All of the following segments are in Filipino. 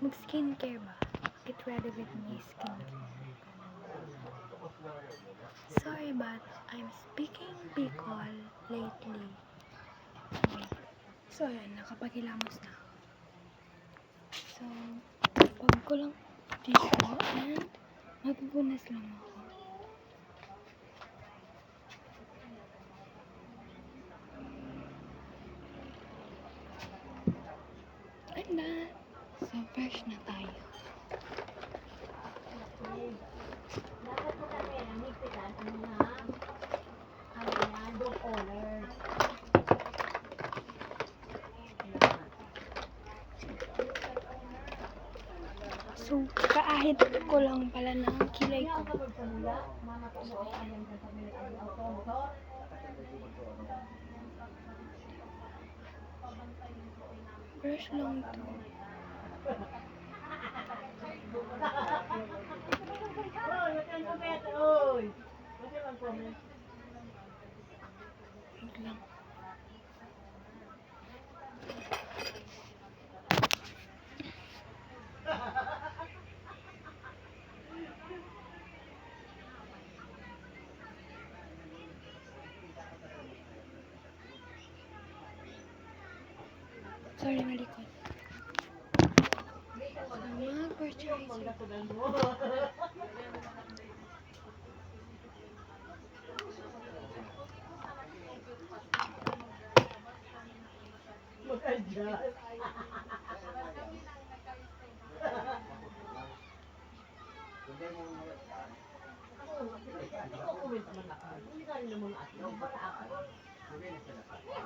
mag-skincare ba? Get ready with me skincare. Sorry but I'm speaking Bicol lately. So ayan, nakapagilamos na ako. So, pag ko lang dito and magpupunas lang ako. And then, so fresh na tayo. Dapat po kami ang higpitan ang mga dog owners. So, kaahit ko lang pala ng kilay ko. Fresh lang ito. Wait lang. Sorry, malikot. So, mag-moisturizer.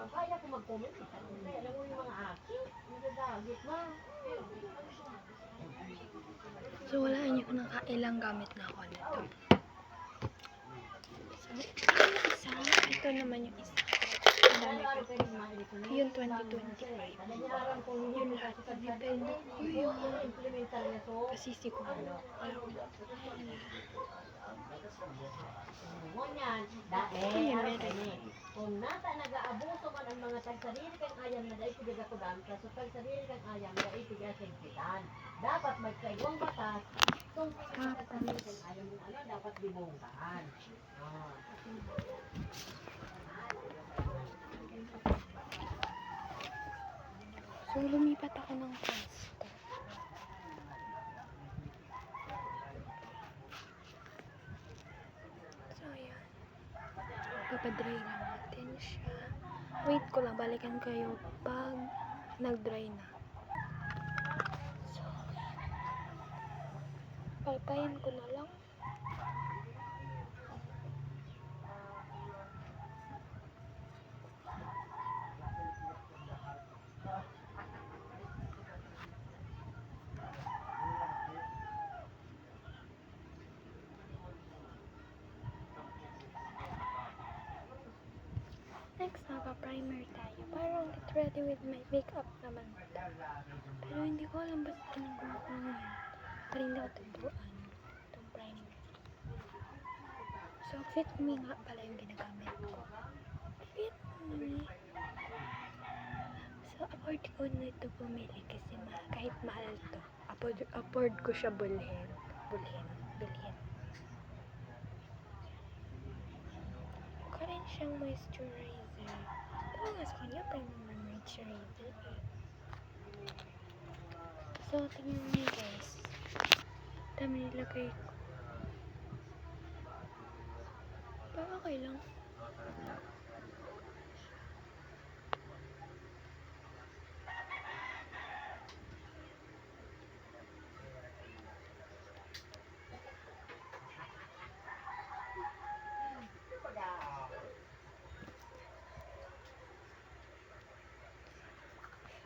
Kaya ko mag-comment. Alam mo yung mga aki. Nagagagit na. So, walaan niyo kung nakailang gamit na ako nito. So, ito naman yung isa. Ang dami ko. Yung 2025. Yun lahat. Depende ko yun. Pasisi ko. Ngunyan, dahil kung nata nag-aabuso man ang mga tagsarili kang ayam na dahil pigagakudan, kaso tagsarili kang ayam na dahil pigasagpitan. Dapat magkaigwang batas, kung tagsarili kang ayam mo, dapat dibongkahan. So, lumipat ako ng pwesto. So, ayan. Papadry lang natin siya. Wait ko lang, balikan kayo pag nag-dry na. So, palpayin ko na lang. Next, naka-primer tayo. Parang get ready with my makeup naman. Pero hindi ko alam ba't ginagawa ko ngayon. Pero hindi ko tutuan itong primer. So, Fit Me nga pala yung ginagamit ko. Fit Me. So, afford ko na ito bumili kasi kahit mahal to. Afford ko siya bilhin. Mukha rin siyang moisturizer. Pero nga sa kanya, primer moisturizer eh. So, tingnan niyo guys. Dami nilagay ko. Pero okay lang.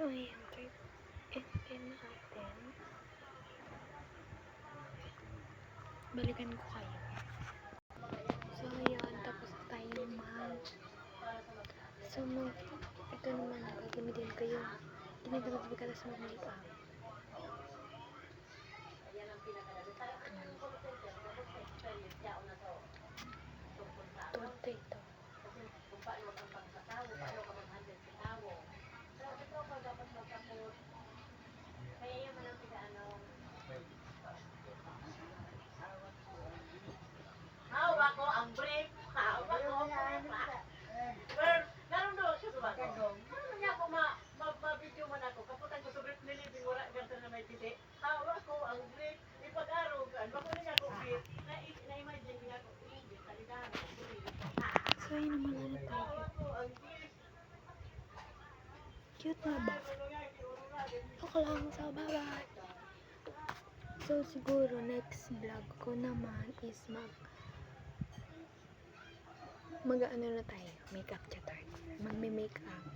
So, ayan. And natin. Balikan ko kayo. So, ayan. Tapos tayo So, ito naman. Gagamitin ko yung ginagamit ko kada sa mag-makeup. Tonto ito. Kaya yaman ang pinaano, Baba. Ako lang sa baba. So, siguro next vlog ko naman is mag-ano na tayo, makeup tutorial. Magme-makeup.